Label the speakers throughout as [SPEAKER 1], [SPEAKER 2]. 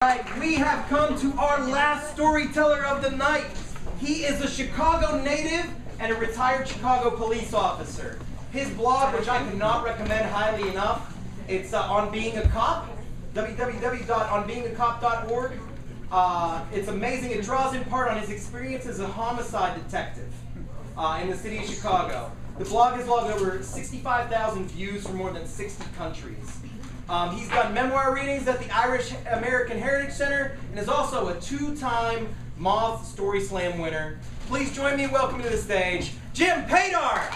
[SPEAKER 1] Right, we have come to our last storyteller of the night. He is a Chicago native and a retired Chicago police officer. His blog, which I cannot recommend highly enough, it's On Being a Cop, www.onbeingacop.org. It's amazing. It draws in part on his experience as a homicide detective in the city of Chicago. The blog has logged over 65,000 views from more than 60 countries. He's done memoir readings at the Irish American Heritage Center and is also a two-time Moth Story Slam winner. Please join me in welcoming to the stage, Jim Paydar!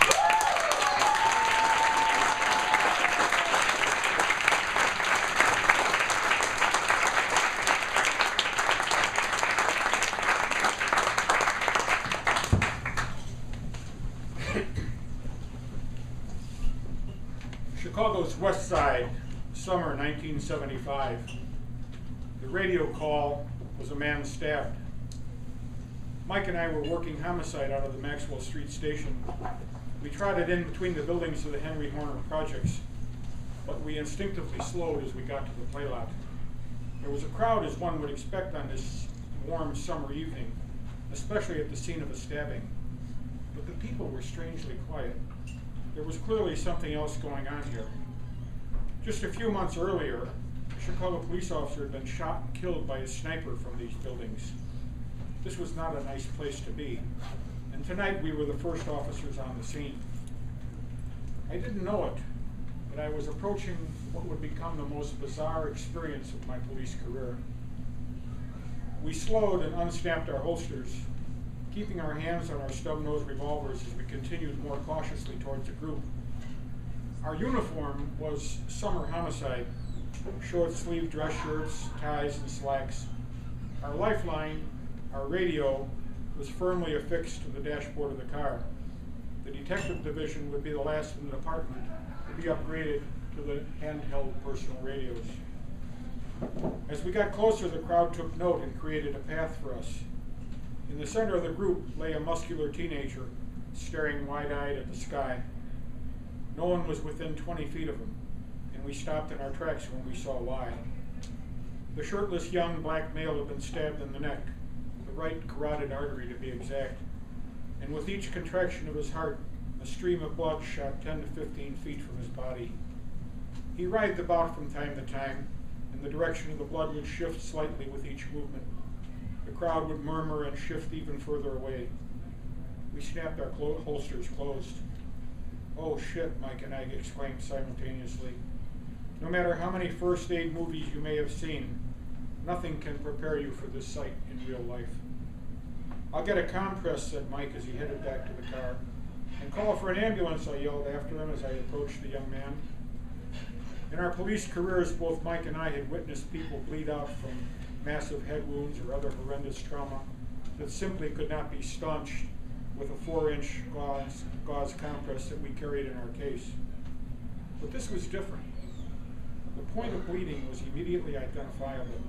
[SPEAKER 2] Chicago's West Side, summer 1975. The radio call was a man stabbed. Mike and I were working homicide out of the Maxwell Street station. We trotted in between the buildings of the Henry Horner projects, but we instinctively slowed as we got to the play lot. There was a crowd as one would expect on this warm summer evening, especially at the scene of a stabbing. But the people were strangely quiet. There was clearly something else going on here. Just a few months earlier, a Chicago police officer had been shot and killed by a sniper from these buildings. This was not a nice place to be, and tonight we were the first officers on the scene. I didn't know it, but I was approaching what would become the most bizarre experience of my police career. We slowed and unsnapped our holsters, keeping our hands on our stub-nosed revolvers as we continued more cautiously towards the group. Our uniform was summer homicide, short-sleeved dress shirts, ties, and slacks. Our lifeline, our radio, was firmly affixed to the dashboard of the car. The detective division would be the last in the department to be upgraded to the handheld personal radios. As we got closer, the crowd took note and created a path for us. In the center of the group lay a muscular teenager, staring wide-eyed at the sky. No one was within 20 feet of him, and we stopped in our tracks when we saw why. The shirtless young black male had been stabbed in the neck, the right carotid artery to be exact, and with each contraction of his heart, a stream of blood shot 10 to 15 feet from his body. He writhed about from time to time, and the direction of the blood would shift slightly with each movement. The crowd would murmur and shift even further away. We snapped our holsters closed. "Oh shit," Mike and I exclaimed simultaneously. No matter how many first aid movies you may have seen, nothing can prepare you for this sight in real life. "I'll get a compress," said Mike as he headed back to the car. "And call for an ambulance," I yelled after him as I approached the young man. In our police careers, both Mike and I had witnessed people bleed out from massive head wounds or other horrendous trauma that simply could not be staunched with a 4-inch gauze compress that we carried in our case. But this was different. The point of bleeding was immediately identifiable.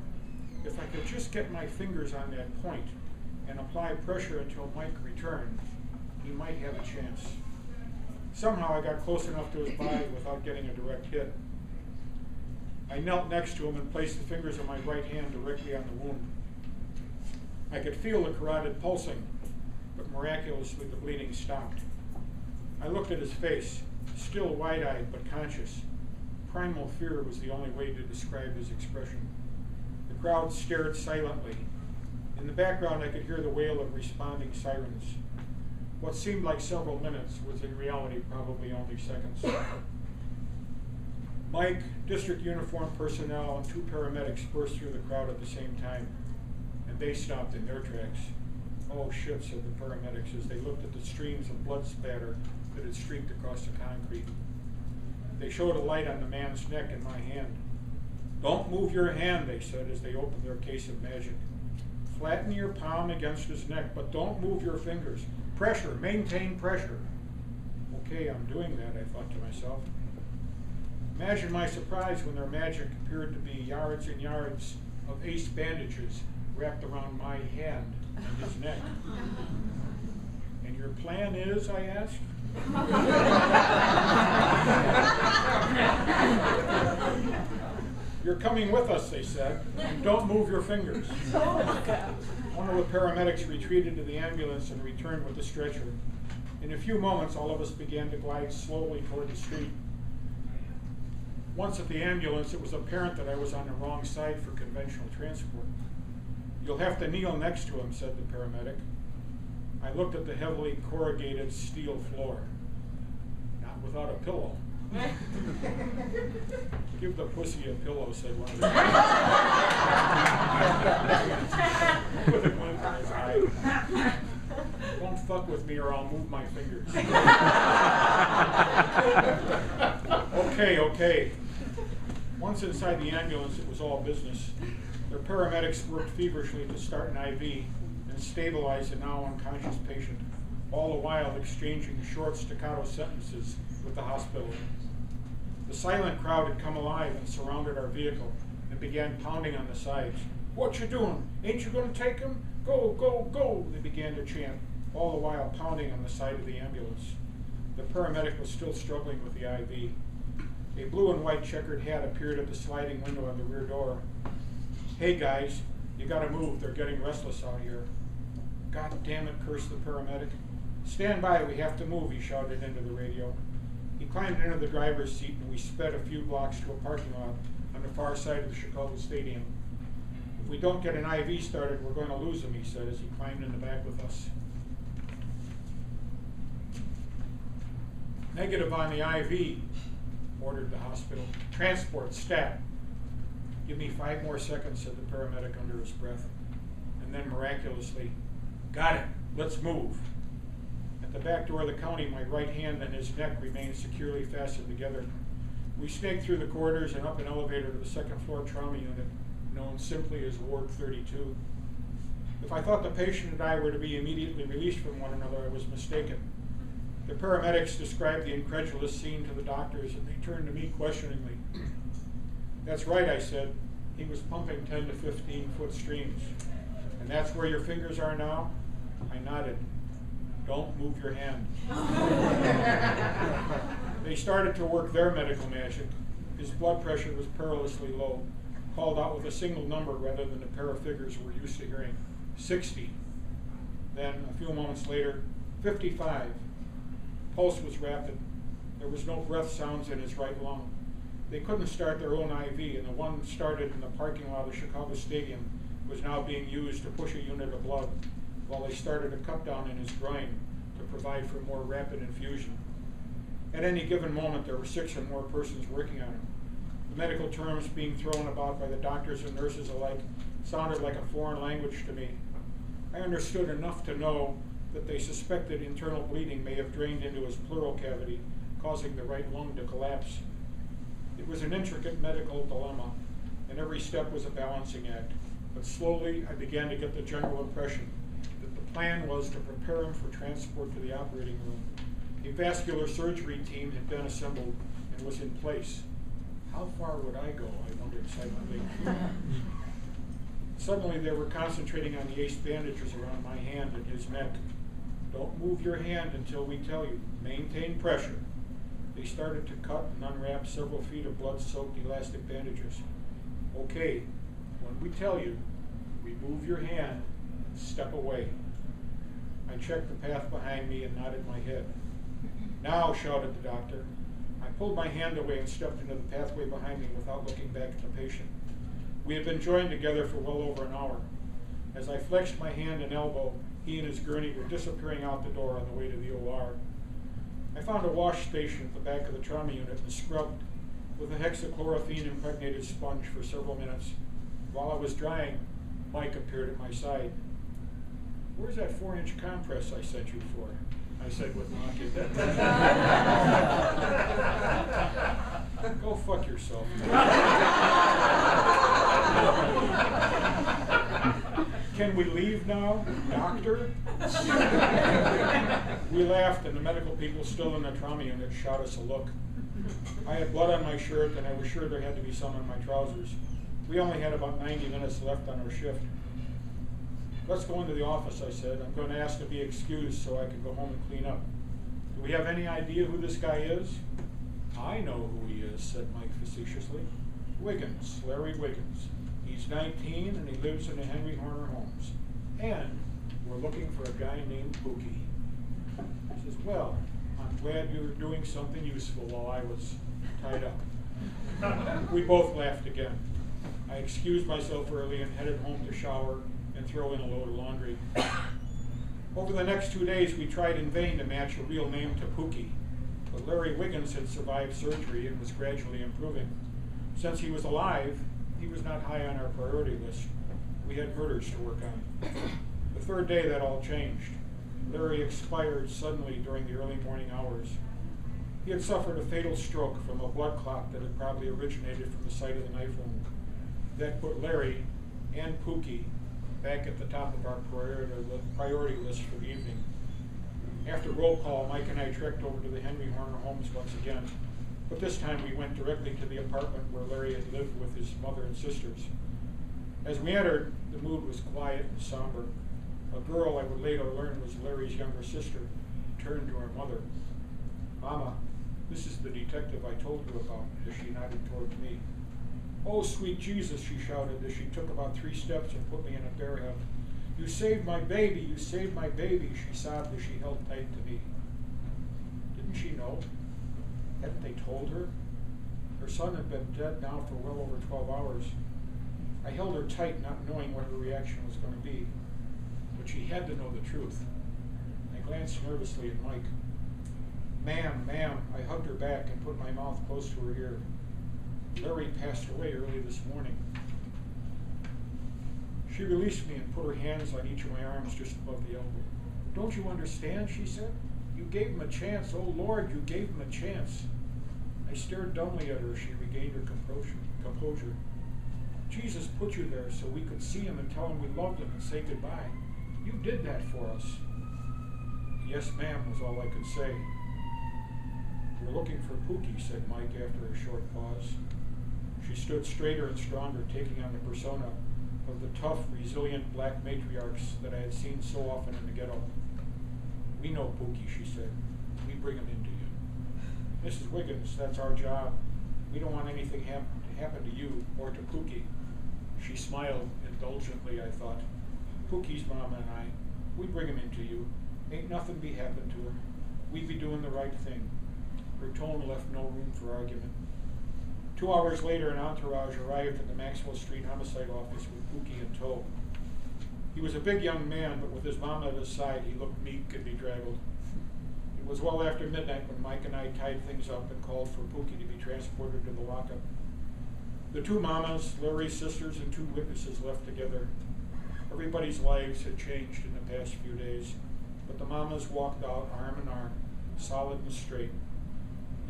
[SPEAKER 2] If I could just get my fingers on that point and apply pressure until Mike returned, he might have a chance. Somehow I got close enough to his body without getting a direct hit. I knelt next to him and placed the fingers of my right hand directly on the wound. I could feel the carotid pulsing, but miraculously the bleeding stopped. I looked at his face, still wide-eyed but conscious. Primal fear was the only way to describe his expression. The crowd stared silently. In the background I could hear the wail of responding sirens. What seemed like several minutes was in reality probably only seconds. Mike, district uniform personnel, and 2 paramedics burst through the crowd at the same time, and they stopped in their tracks. "Oh shit," said the paramedics as they looked at the streams of blood spatter that had streaked across the concrete. They showed a light on the man's neck in my hand. "Don't move your hand," they said as they opened their case of magic. "Flatten your palm against his neck, but don't move your fingers. Pressure, maintain pressure." Okay, I'm doing that, I thought to myself. Imagine my surprise when their magic appeared to be yards and yards of ace bandages wrapped around my hand and his neck. "And your plan is?" I asked. "You're coming with us," they said, "and don't move your fingers." One of the paramedics retreated to the ambulance and returned with the stretcher. In a few moments, all of us began to glide slowly toward the street. Once at the ambulance, it was apparent that I was on the wrong side for conventional transport. "You'll have to kneel next to him," said the paramedic. I looked at the heavily corrugated steel floor. Not without a pillow. "Give the pussy a pillow," said one of the with a glint in his eye. "Don't fuck with me or I'll move my fingers." Okay. Once inside the ambulance, it was all business. Their paramedics worked feverishly to start an IV and stabilize a now unconscious patient, all the while exchanging short staccato sentences with the hospital. The silent crowd had come alive and surrounded our vehicle and began pounding on the sides. "What you doing? Ain't you gonna take him? Go, go, go," they began to chant, all the while pounding on the side of the ambulance. The paramedic was still struggling with the IV. A blue and white checkered hat appeared at the sliding window on the rear door. "Hey guys, you gotta move, they're getting restless out here." "God damn it," cursed the paramedic. "Stand by, we have to move," he shouted into the radio. He climbed into the driver's seat and we sped a few blocks to a parking lot on the far side of the Chicago Stadium. "If we don't get an IV started, we're going to lose him," he said as he climbed in the back with us. "Negative on the IV," ordered the hospital. "Transport, stat." "Give me 5 more seconds," said the paramedic under his breath. And then miraculously, "Got it, let's move." At the back door of the county, my right hand and his neck remained securely fastened together. We snaked through the corridors and up an elevator to the second floor trauma unit, known simply as Ward 32. If I thought the patient and I were to be immediately released from one another, I was mistaken. The paramedics described the incredulous scene to the doctors, and they turned to me questioningly. "That's right," I said. "He was pumping 10 to 15-foot streams." "And that's where your fingers are now?" I nodded. "Don't move your hand." They started to work their medical magic. His blood pressure was perilously low, called out with a single number rather than the pair of figures we're used to hearing. 60. Then, a few moments later, 55. Pulse was rapid. There was no breath sounds in his right lung. They couldn't start their own IV, and the one started in the parking lot of Chicago Stadium was now being used to push a unit of blood, while they started a cut down in his groin to provide for more rapid infusion. At any given moment, there were 6 or more persons working on him. The medical terms being thrown about by the doctors and nurses alike sounded like a foreign language to me. I understood enough to know that they suspected internal bleeding may have drained into his pleural cavity, causing the right lung to collapse. It was an intricate medical dilemma, and every step was a balancing act. But slowly, I began to get the general impression that the plan was to prepare him for transport to the operating room. A vascular surgery team had been assembled and was in place. How far would I go, I wondered silently. Suddenly, they were concentrating on the ace bandages around my hand and his neck. "Don't move your hand until we tell you. Maintain pressure." They started to cut and unwrap several feet of blood-soaked elastic bandages. "Okay, when we tell you, remove your hand, step away." I checked the path behind me and nodded my head. "Now," shouted the doctor. I pulled my hand away and stepped into the pathway behind me without looking back at the patient. We had been joined together for well over an hour. As I flexed my hand and elbow, he and his gurney were disappearing out the door on the way to the OR. I found a wash station at the back of the trauma unit and scrubbed with a hexachlorophene-impregnated sponge for several minutes. While I was drying, Mike appeared at my side. "Where's that 4-inch compress I sent you for?" I said with mocking. "Go fuck yourself." "Can we leave now, doctor?" We laughed, and the medical people still in the trauma unit shot us a look. I had blood on my shirt, and I was sure there had to be some on my trousers. We only had about 90 minutes left on our shift. "Let's go into the office," I said. "I'm going to ask to be excused so I can go home and clean up. Do we have any idea who this guy is?" "I know who he is," said Mike facetiously. Wiggins, Larry Wiggins. He's 19 and he lives in the Henry Horner Homes. And we're looking for a guy named Pookie. He says, well, I'm glad you were doing something useful while I was tied up. We both laughed again. I excused myself early and headed home to shower and throw in a load of laundry. Over the next 2 days, we tried in vain to match a real name to Pookie, but Larry Wiggins had survived surgery and was gradually improving. Since he was alive, he was not high on our priority list. We had murders to work on. The third day, that all changed. Larry expired suddenly during the early morning hours. He had suffered a fatal stroke from a blood clot that had probably originated from the site of the knife wound. That put Larry and Pookie back at the top of our priority list for the evening. After roll call, Mike and I trekked over to the Henry Horner Homes once again, but this time we went directly to the apartment where Larry had lived with his mother and sisters. As we entered, the mood was quiet and somber. A girl, I would later learn was Larry's younger sister, turned to her mother. Mama, this is the detective I told you about, as she nodded toward me. Oh, sweet Jesus, she shouted as she took about 3 steps and put me in a bear hug. You saved my baby, you saved my baby, she sobbed as she held tight to me. Didn't she know? Hadn't they told her? Her son had been dead now for well over 12 hours. I held her tight, not knowing what her reaction was going to be. But she had to know the truth. I glanced nervously at Mike. Ma'am, I hugged her back and put my mouth close to her ear. Larry passed away early this morning. She released me and put her hands on each of my arms just above the elbow. Don't you understand, she said? You gave him a chance. Oh, Lord, you gave him a chance. I stared dumbly at her as she regained her composure. Jesus put you there so we could see him and tell him we loved him and say goodbye. You did that for us. Yes, ma'am, was all I could say. We're looking for Pookie, said Mike after a short pause. She stood straighter and stronger, taking on the persona of the tough, resilient black matriarchs that I had seen so often in the ghetto. We know Pookie, she said. We bring him into you. Mrs. Wiggins, that's our job. We don't want anything to happen to you or to Pookie. She smiled indulgently, I thought. Pookie's mama and I, we bring him into you. Ain't nothing be happened to her. We be doing the right thing. Her tone left no room for argument. 2 hours later, an entourage arrived at the Maxwell Street homicide office with Pookie in tow. He was a big young man, but with his mom at his side, he looked meek and bedraggled. It was well after midnight when Mike and I tied things up and called for Pookie to be transported to the lockup. The 2 mamas, Larry's sisters, and 2 witnesses left together. Everybody's lives had changed in the past few days, but the mamas walked out arm in arm, solid and straight.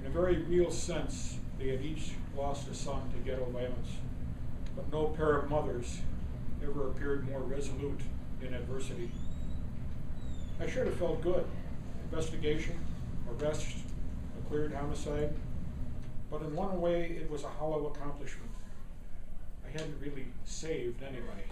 [SPEAKER 2] In a very real sense, they had each lost a son to ghetto violence, but no pair of mothers ever appeared more resolute in adversity. I should have felt good. Investigation, arrest, a cleared homicide, but in one way it was a hollow accomplishment. I hadn't really saved anybody.